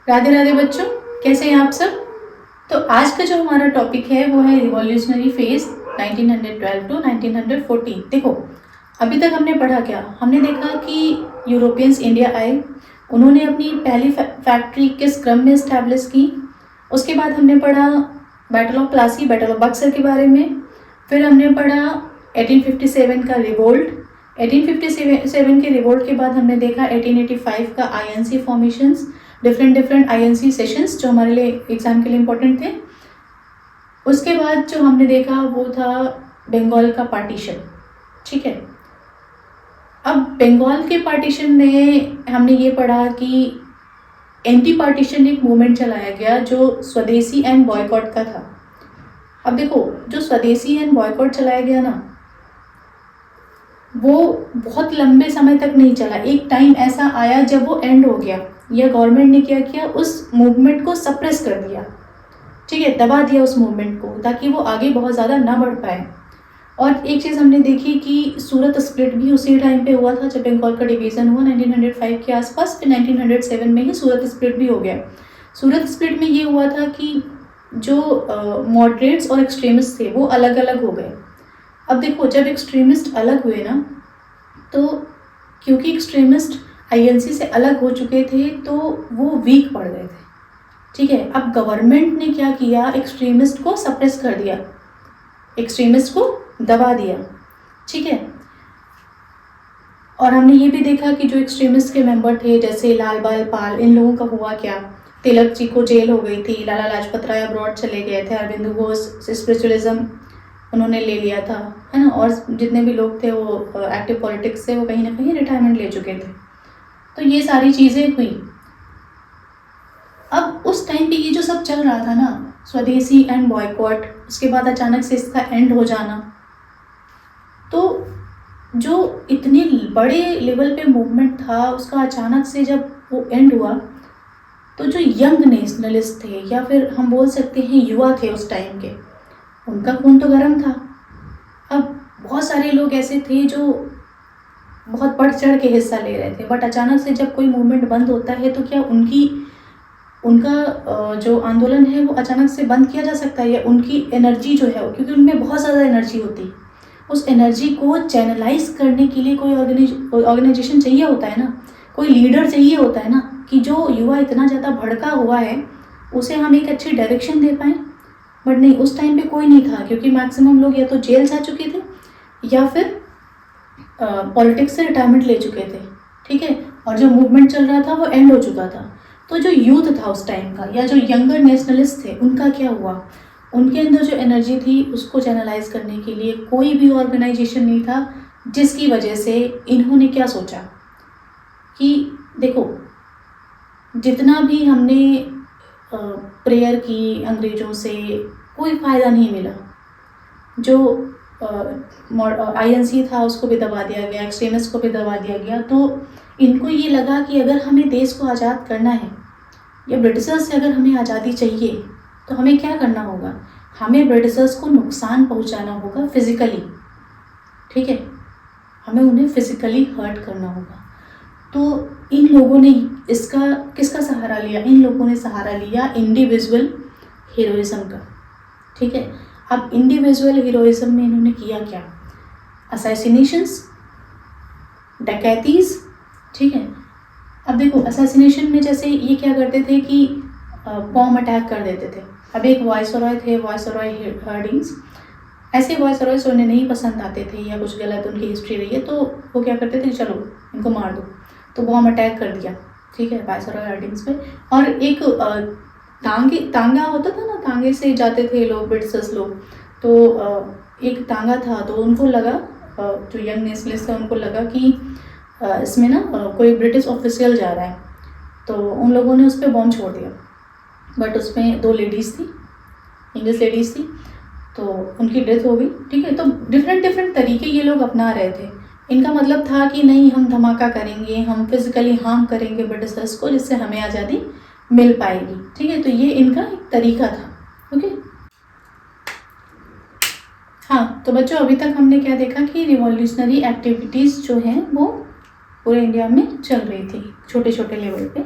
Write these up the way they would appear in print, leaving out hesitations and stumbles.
राधे राधे बच्चों, कैसे हैं आप सब। तो आज का जो हमारा टॉपिक है वो है रिवॉल्यूशनरी फेज 1912 टू 1914। देखो, अभी तक हमने पढ़ा क्या, हमने देखा कि यूरोपियंस इंडिया आए, उन्होंने अपनी पहली फैक्ट्री किस क्रम में इस्टेब्लिश की। उसके बाद हमने पढ़ा battle of Plassey, battle of Buxar के बारे में। फिर हमने पढ़ा 1857 का रिवोल्ट। 1857 के रिवोल्ट के बाद हमने देखा 1885 का INC formations, different INC sessions जो हमारे लिए एग्जाम के लिए इम्पोर्टेंट थे। उसके बाद जो हमने देखा वो था बंगाल का पार्टीशन। ठीक है, अब बंगाल के पार्टीशन में हमने ये पढ़ा कि एंटी पार्टीशन एक मूवमेंट चलाया गया जो स्वदेशी एंड बॉयकॉट का था। अब देखो, जो स्वदेशी एंड बॉयकॉट चलाया गया ना, वो बहुत लंबे समय तक नहीं चला। एक टाइम ऐसा आया जब वो एंड हो गया, या गवर्नमेंट ने क्या किया, उस मूवमेंट को सप्रेस कर दिया। ठीक है, दबा दिया उस मूवमेंट को ताकि वो आगे बहुत ज़्यादा ना बढ़ पाए। और एक चीज़ हमने देखी कि सूरत स्प्लिट भी उसी टाइम पे हुआ था जब बंगाल का डिवीज़न हुआ 1905 के आसपास। फिर 1907 में ही सूरत स्प्लिट भी हो गया। सूरत स्प्लिट में ये हुआ था कि जो मॉडरेट्स और एक्सट्रीमिस्ट थे वो अलग अलग हो गए। अब देखो, जब एक्सट्रीमिस्ट अलग हुए ना, तो क्योंकि एक्सट्रीमिस्ट आईएनसी से अलग हो चुके थे तो वो वीक पड़ गए थे। ठीक है, अब गवर्नमेंट ने क्या किया, एक्सट्रीमिस्ट को सप्रेस कर दिया, एक्सट्रीमिस्ट को दबा दिया। ठीक है, और हमने ये भी देखा कि जो एक्सट्रीमिस्ट के मेंबर थे जैसे लाल बाल पाल, इन लोगों का हुआ क्या, तिलक जी को जेल हो गई थी, लाला लाजपत राय अब्रॉड चले गए थे, अरविंद घोष स्पिरिचुअलिज्म उन्होंने ले लिया था, है ना, और जितने भी लोग थे वो एक्टिव पॉलिटिक्स से वो कहीं ना कहीं रिटायरमेंट ले चुके थे। तो ये सारी चीज़ें हुई। अब उस टाइम पे ये जो सब चल रहा था ना, स्वदेशी एंड बॉयकॉट, उसके बाद अचानक से इसका एंड हो जाना, तो जो इतने बड़े लेवल पे मूवमेंट था उसका अचानक से जब वो एंड हुआ, तो जो यंग नेशनलिस्ट थे या फिर हम बोल सकते हैं युवा थे उस टाइम के, उनका खून तो गर्म था। अब बहुत सारे लोग ऐसे थे जो बहुत बढ़ चढ़ के हिस्सा ले रहे थे, बट अचानक से जब कोई मूवमेंट बंद होता है तो क्या उनका जो आंदोलन है वो अचानक से बंद किया जा सकता है, या उनकी एनर्जी जो है, क्योंकि उनमें बहुत ज़्यादा एनर्जी होती है, उस एनर्जी को चैनलाइज करने के लिए कोई ऑर्गेनाइजेशन चाहिए होता है ना, कोई लीडर चाहिए होता है ना, कि जो युवा इतना ज़्यादा भड़का हुआ है उसे हम एक अच्छी डायरेक्शन दे पाएँ। बट नहीं, उस टाइम पे कोई नहीं था, क्योंकि मैक्सिमम लोग या तो जेल जा चुके थे या फिर पॉलिटिक्स से रिटायरमेंट ले चुके थे। ठीक है, और जो मूवमेंट चल रहा था वो एंड हो चुका था। तो जो यूथ था उस टाइम का, या जो यंगर नेशनलिस्ट थे, उनका क्या हुआ, उनके अंदर जो एनर्जी थी उसको चैनलाइज करने के लिए कोई भी ऑर्गेनाइजेशन नहीं था, जिसकी वजह से इन्होंने क्या सोचा कि देखो, जितना भी हमने प्रेयर की अंग्रेज़ों से, कोई फ़ायदा नहीं मिला। जो आईएनसी था उसको भी दबा दिया गया, एक्सट्रीमिस्ट को भी दबा दिया गया। तो इनको ये लगा कि अगर हमें देश को आज़ाद करना है, या ब्रिटिशर्स से अगर हमें आज़ादी चाहिए, तो हमें क्या करना होगा, हमें ब्रिटिशर्स को नुकसान पहुंचाना होगा फिज़िकली। ठीक है, हमें उन्हें फिज़िकली हर्ट करना होगा। तो इन लोगों ने इसका किसका सहारा लिया, इन लोगों ने सहारा लिया इंडिविजुअल हीरोइज्म का। ठीक है, अब इंडिविजुअल हीरोइज्म में इन्होंने किया क्या, असैसिनेशंस, डकैतीज। ठीक है, अब देखो असैसिनेशन में जैसे ये क्या करते थे कि बॉम्ब अटैक कर देते थे। अब एक वायसरॉय थे, वायसरॉय हार्डिंग्स, ऐसे वायसरॉयस उन्हें नहीं पसंद आते थे या कुछ गलत उनकी हिस्ट्री रही है, तो वो क्या करते थे, चलो इनको मार दो, तो बॉम्ब अटैक कर दिया। ठीक है, वायसरॉय हार्डिंग्स पे। और एक तांगा होता था ना, तांगे से जाते थे लोग, ब्रिटिशर्स लोग, तो एक तांगा था, तो उनको लगा, जो यंग नेशनलिस्ट था उनको लगा कि इसमें ना कोई ब्रिटिश ऑफिशियल जा रहा है, तो उन लोगों ने उस पर बॉम्ब छोड़ दिया। बट उसमें 2 लेडीज़ थी, इंग्लिश लेडीज़ थी, तो उनकी डेथ हो गई। ठीक है, तो डिफरेंट तरीके ये लोग अपना रहे थे। इनका मतलब था कि नहीं, हम धमाका करेंगे, हम फिजिकली हार्म करेंगे ब्रिटिशर्स को, जिससे हमें आज़ादी मिल पाएगी। ठीक है, तो ये इनका एक तरीका था। ओके, हाँ, तो बच्चों अभी तक हमने क्या देखा कि रिवॉल्यूशनरी एक्टिविटीज़ जो हैं वो पूरे इंडिया में चल रही थी छोटे छोटे लेवल पे।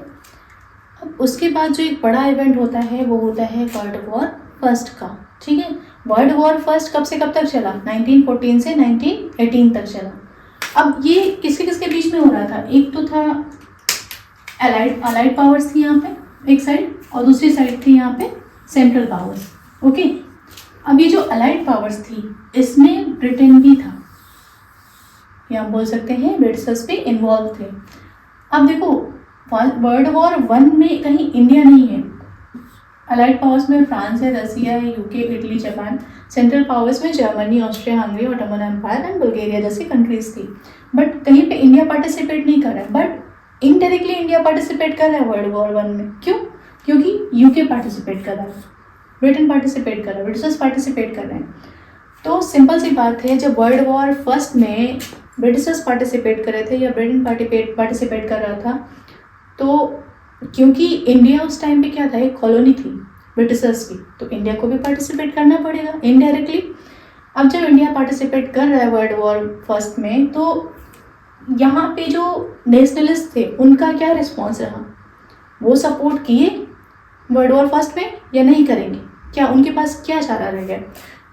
अब उसके बाद जो एक बड़ा इवेंट होता है वो होता है वर्ल्ड वॉर फर्स्ट का। ठीक है, वर्ल्ड वॉर फर्स्ट कब से कब तक चला? 1914 से 1918 तक चला। अब ये किसके किसके बीच में हो रहा था? एक तो था अलाइड पावर्स थी यहाँ पे एक साइड, और दूसरी साइड थी यहाँ पे सेंट्रल पावर्स। ओके, अब ये जो अलाइड पावर्स थी इसमें ब्रिटेन भी था, या बोल सकते हैं ब्रिटिशर्स भी इन्वॉल्व थे। अब देखो वर्ल्ड वॉर वन में कहीं इंडिया नहीं है। अलाइड पावर्स में फ्रांस है, रसिया है, UK, Italy, Japan. Central powers में Germany, Austria, Hungary, Ottoman empire and Bulgaria जैसी कंट्रीज थी। बट कहीं पे इंडिया पार्टिसिपेट नहीं कर रहा है, बट इनडायरेक्टली इंडिया पार्टिसिपेट कर रहा है वर्ल्ड वॉर वन में। क्यों? क्योंकि यूके पार्टिसिपेट कर रहा है, ब्रिटेन पार्टिसिपेट कर रहा है, ब्रिटिशर्स पार्टिसिपेट कर रहे हैं। तो सिंपल सी बात है, जब वर्ल्ड वॉर फर्स्ट में ब्रिटिशर्स पार्टिसिपेट कर रहे थे या ब्रिटेन पार्टिसिपेट कर रहा था, तो क्योंकि इंडिया उस टाइम पे क्या था, एक कॉलोनी थी ब्रिटिशर्स की, तो इंडिया को भी पार्टिसिपेट करना पड़ेगा इनडायरेक्टली। अब जब इंडिया पार्टिसिपेट कर रहा है वर्ल्ड वॉर फर्स्ट में, तो यहाँ पे जो नेशनलिस्ट थे उनका क्या रिस्पॉन्स रहा? वो सपोर्ट किए वर्ल्ड वॉर फर्स्ट में या नहीं करेंगे? क्या उनके पास क्या चारा रह गया?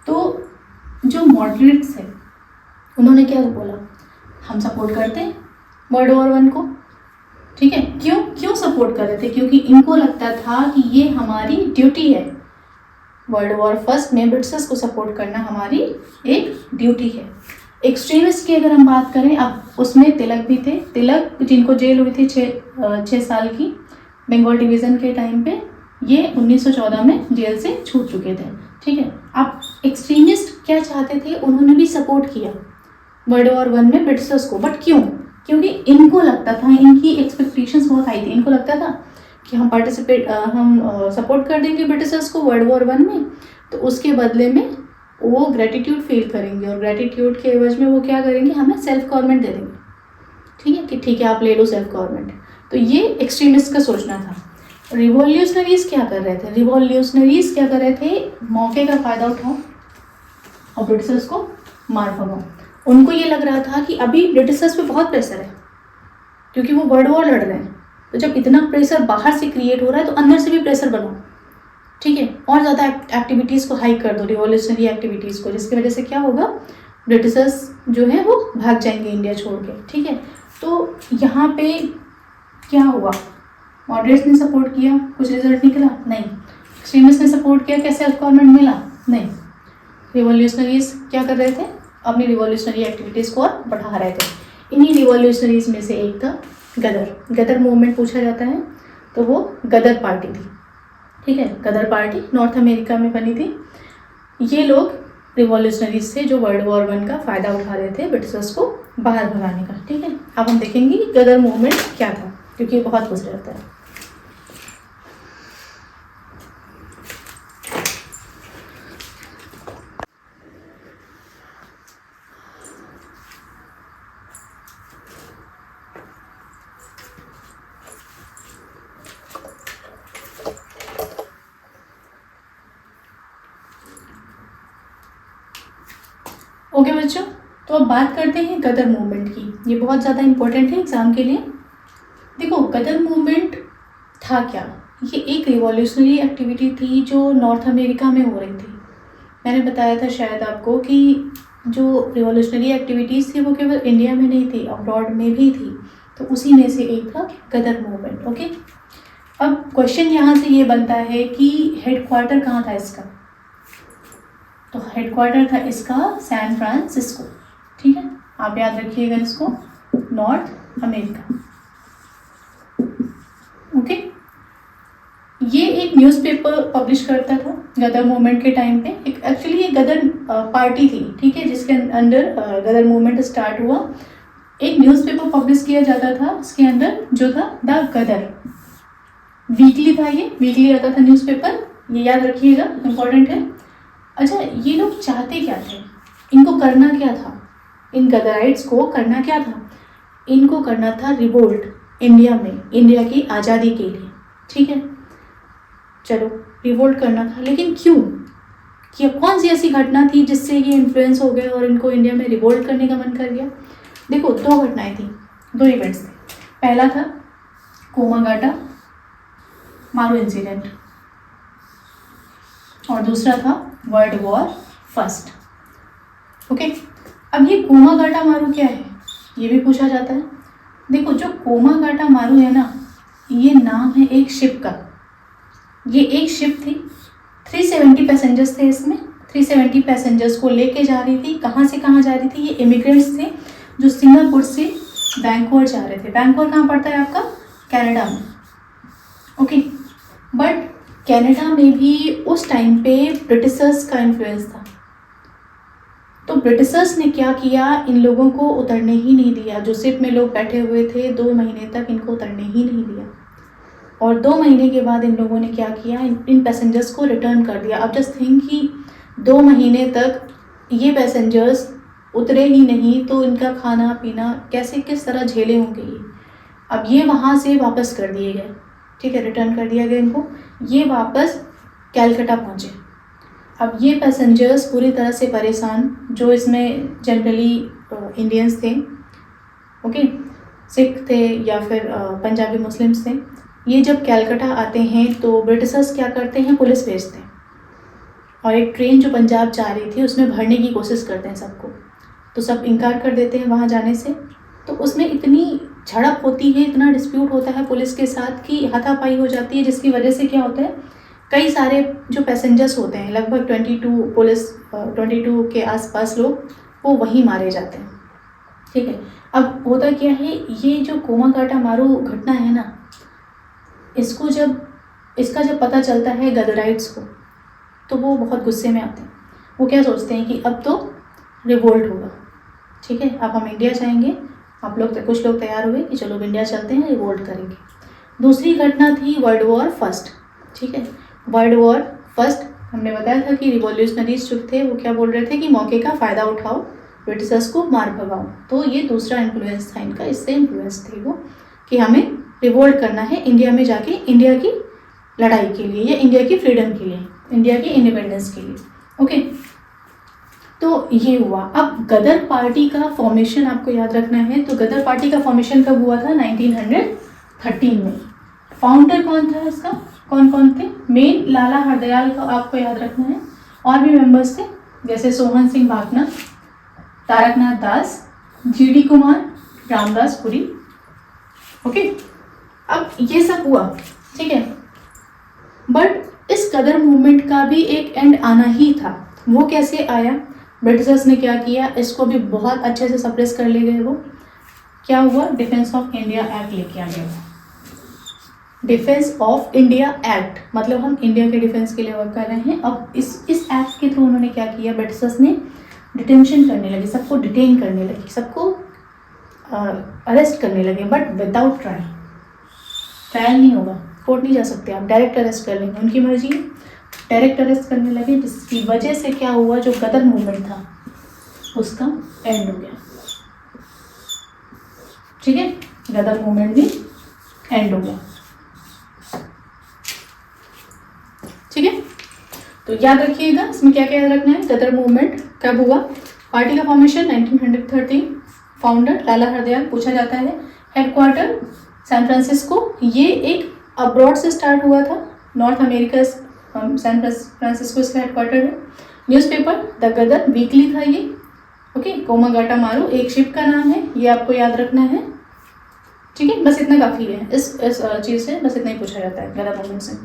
तो जो मॉडरेट्स हैं उन्होंने क्या बोला, हम सपोर्ट करते हैं वर्ल्ड वॉर वन को। ठीक है, क्यों सपोर्ट कर रहे थे? क्योंकि इनको लगता था कि ये हमारी ड्यूटी है, वर्ल्ड वॉर फर्स्ट में ब्रिटिशर्स को सपोर्ट करना हमारी एक ड्यूटी है। एक्सट्रीमिस्ट की अगर हम बात करें, अब उसमें तिलक भी थे, तिलक जिनको जेल हुई थी 6 साल की बंगाल डिवीज़न के टाइम पे, ये 1914 में जेल से छूट चुके थे। ठीक है, अब एक्सट्रीमिस्ट क्या चाहते थे? उन्होंने भी सपोर्ट किया वर्ल्ड वॉर वन में ब्रिटिशर्स को, बट क्यों? क्योंकि इनको लगता था, इनकी एक्सपेक्टेशंस बहुत हाई थी, इनको लगता था कि हम सपोर्ट कर देंगे ब्रिटिशर्स को वर्ल्ड वॉर वन में, तो उसके बदले में वो ग्रेटिट्यूड फील करेंगे, और ग्रेटिट्यूड के एवज में वो क्या करेंगे, हमें सेल्फ गवर्नमेंट दे देंगे। ठीक है, कि ठीक है आप ले लो सेल्फ गवर्नमेंट। तो ये एक्सट्रीमिस्ट का सोचना था। रिवॉल्यूशनरीज क्या कर रहे थे? रिवॉल्यूशनरीज क्या कर रहे थे, मौके का फ़ायदा उठाओ और ब्रिटिशर्स को मार भगाओ। उनको ये लग रहा था कि अभी ब्रिटिशर्स पे बहुत प्रेशर है, क्योंकि वो वर्ल्ड वॉर लड़ रहे हैं। तो जब इतना प्रेशर बाहर से क्रिएट हो रहा है, तो अंदर से भी प्रेशर बनाओ। ठीक है, और ज़्यादा एक्टिविटीज़ को हाई कर दो, रिवॉल्यूशनरी एक्टिविटीज़ को, जिसकी वजह से क्या होगा, ब्रिटिशर्स जो है वो भाग जाएंगे इंडिया छोड़ के। ठीक है, तो यहाँ पे क्या हुआ, मॉडरेट्स ने सपोर्ट किया, कुछ रिजल्ट निकला? नहीं। एक्सट्रीमिस्ट ने सपोर्ट किया, क्या सेल्फ गवर्नमेंट मिला? नहीं। रिवॉल्यूशनरीज क्या कर रहे थे, अपनी रिवॉल्यूशनरी एक्टिविटीज़ को और बढ़ा रहे थे। इन्हीं रिवॉल्यूशनरीज में से एक था गदर मूवमेंट पूछा जाता है, तो वो गदर पार्टी थी। ठीक है, गदर पार्टी नॉर्थ अमेरिका में बनी थी। ये लोग रिवॉल्यूशनरीज से जो वर्ल्ड वॉर वन का फ़ायदा उठा रहे थे ब्रिटिशर्स को बाहर भगाने का। ठीक है, अब हम देखेंगे कि गदर मूवमेंट क्या था, क्योंकि ये बहुत पूछ रहता है। ओके बच्चों, तो अब बात करते हैं गदर मूवमेंट की। ये बहुत ज़्यादा इंपॉर्टेंट है एग्ज़ाम के लिए। देखो, गदर मूवमेंट था क्या? ये एक रिवॉल्यूशनरी एक्टिविटी थी जो नॉर्थ अमेरिका में हो रही थी। मैंने बताया था शायद आपको कि जो रिवॉल्यूशनरी एक्टिविटीज़ थी वो केवल इंडिया में नहीं थी, अब्रॉड में भी थी। तो उसी में से एक था गदर मूवमेंट। ओके, अब क्वेश्चन यहाँ से ये बनता है कि हेडक्वार्टर कहाँ था इसका? तो हेडक्वार्टर था इसका सैन फ्रांसिस्को। ठीक है, आप याद रखिएगा इसको, नॉर्थ अमेरिका। ओके, ये एक न्यूज़पेपर पब्लिश करता था गदर मूवमेंट के टाइम पे। एक्चुअली ये गदर पार्टी थी, ठीक है, जिसके अंडर गदर मूवमेंट स्टार्ट हुआ। एक न्यूज़पेपर पब्लिश किया जाता था, इसके अंदर जो था द गदर, वीकली था, ये वीकली आता था न्यूज़पेपर, ये याद रखिएगा, इम्पोर्टेंट है। अच्छा, ये लोग चाहते क्या थे, इनको करना क्या था, इन गदराइट्स को करना क्या था? इनको करना था रिवोल्ट इंडिया में, इंडिया की आज़ादी के लिए। ठीक है, चलो रिवोल्ट करना था, लेकिन क्यों, कि कौन सी ऐसी घटना थी जिससे ये इन्फ्लुएंस हो गए और इनको इंडिया में रिवोल्ट करने का मन कर गया? देखो, 2 घटनाएं थी, 2 इवेंट्स थे। पहला था कोमागाटा मारू इंसिडेंट, और दूसरा था वर्ल्ड वॉर फर्स्ट। ओके, अब ये कोमागाटा मारू क्या है ये भी पूछा जाता है। देखो जो कोमागाटा मारू है ना, ये नाम है एक शिप का। ये एक शिप थी, 370 पैसेंजर्स थे इसमें। 370 पैसेंजर्स को लेके जा रही थी। कहाँ से कहाँ जा रही थी? ये इमिग्रेंट्स थे जो सिंगापुर से बैंकॉक जा रहे थे। बैंकॉक कहाँ पड़ता है आपका? कनाडा में। ओके, बट कनाडा में भी उस टाइम पे ब्रिटिशर्स का इन्फ्लुएंस था। तो ब्रिटिशर्स ने क्या किया, इन लोगों को उतरने ही नहीं दिया। जो शिप में लोग बैठे हुए थे 2 महीने तक इनको उतरने ही नहीं दिया। और 2 महीने के बाद इन लोगों ने क्या किया, इन पैसेंजर्स को रिटर्न कर दिया। अब जस्ट थिंक कि 2 महीने तक ये पैसेंजर्स उतरे ही नहीं, तो इनका खाना पीना कैसे किस तरह झेले होंगे ये। अब ये वहाँ से वापस कर दिए गए, ठीक है, रिटर्न कर दिया गया इनको। ये वापस कैलकाटा पहुँचे। अब ये पैसेंजर्स पूरी तरह से परेशान, जो इसमें जनरली इंडियंस थे, ओके, सिख थे या फिर पंजाबी मुस्लिम्स थे। ये जब कैलकाटा आते हैं तो ब्रिटिशर्स क्या करते हैं, पुलिस भेजते हैं और एक ट्रेन जो पंजाब जा रही थी उसमें भरने की कोशिश करते हैं सबको। तो सब इनकार कर देते हैं वहाँ जाने से। तो उसमें इतनी झड़प होती है, इतना डिस्प्यूट होता है पुलिस के साथ कि हाथापाई हो जाती है, जिसकी वजह से क्या होता है, कई सारे जो पैसेंजर्स होते हैं, लगभग 22 के आसपास लोग, वो वहीं मारे जाते हैं, ठीक है। अब होता क्या है, ये जो कोमागाटा मारू घटना है ना, इसका जब पता चलता है गदराइट्स को, तो वो बहुत गुस्से में आते हैं। वो क्या सोचते हैं कि अब तो रिवोल्ट होगा, ठीक है, अब हम इंडिया जाएंगे। आप लोग, कुछ लोग तैयार हुए कि चलो इंडिया चलते हैं, रिवोल्ट करेंगे। दूसरी घटना थी वर्ल्ड वॉर फर्स्ट, ठीक है। वर्ल्ड वॉर फर्स्ट हमने बताया था कि रिवॉल्यूशनरीज जो थे वो क्या बोल रहे थे कि मौके का फ़ायदा उठाओ, ब्रिटिशर्स को मार भगाओ। तो ये दूसरा इन्फ्लुएंस था इनका, इससे इन्फ्लुएंस थे वो कि हमें रिवोल्ट करना है इंडिया में जाके, इंडिया की लड़ाई के लिए या इंडिया की फ्रीडम के लिए, इंडिया की इंडिपेंडेंस के लिए। ओके, तो ये हुआ। अब गदर पार्टी का फॉर्मेशन आपको याद रखना है। तो गदर पार्टी का फॉर्मेशन कब हुआ था? 1913 में। फाउंडर कौन था इसका, कौन कौन थे? मेन लाला हरदयाल का आपको याद रखना है। और भी मेंबर्स थे जैसे सोहन सिंह भाकना, तारकनाथ दास, जीडी कुमार, रामदास पुरी। ओके, अब ये सब हुआ, ठीक है। बट इस गदर मूवमेंट का भी एक एंड आना ही था। वो कैसे आया? ब्रिटिशर्स ने क्या किया, इसको भी बहुत अच्छे से सप्रेस कर ले गए। वो क्या हुआ? डिफेंस ऑफ इंडिया एक्ट लेके आ गया। डिफेंस ऑफ इंडिया एक्ट मतलब हम इंडिया के डिफेंस के लिए वर्क कर रहे हैं। अब इस एक्ट के थ्रू उन्होंने क्या किया, ब्रिटिशर्स ने डिटेंशन करने लगे, सबको डिटेन करने लगे, सबको अरेस्ट करने लगे, बट विदाउट ट्रायल। ट्रायल नहीं होगा, कोर्ट नहीं जा सकते आप, डायरेक्ट अरेस्ट कर लेंगे, उनकी मर्जी, डायरेक्ट अरेस्ट करने लगे। जिसकी वजह से क्या हुआ, जो गदर मूवमेंट था उसका एंड हो गया, ठीक है। गदर मूवमेंट भी एंड हो गया, ठीक है। तो याद रखिएगा इसमें क्या क्या याद रखना है। गदर मूवमेंट कब हुआ, पार्टी का फॉर्मेशन 1913, फाउंडर लाला हरदयाल, पूछा जाता है। हेडक्वार्टर सैन फ्रांसिस्को, ये एक अब्रॉड से स्टार्ट हुआ था, नॉर्थ अमेरिका सैन फ्रांसिस्को इसका हेडक्वार्टर है। न्यूज़पेपर द गदर वीकली था ये, ओके। कोमागाटा मारू एक शिप का नाम है, ये आपको याद रखना है, ठीक है। बस इतना काफ़ी है, इस चीज़ से बस इतना ही पूछा जाता है गदर मूवमेंट से।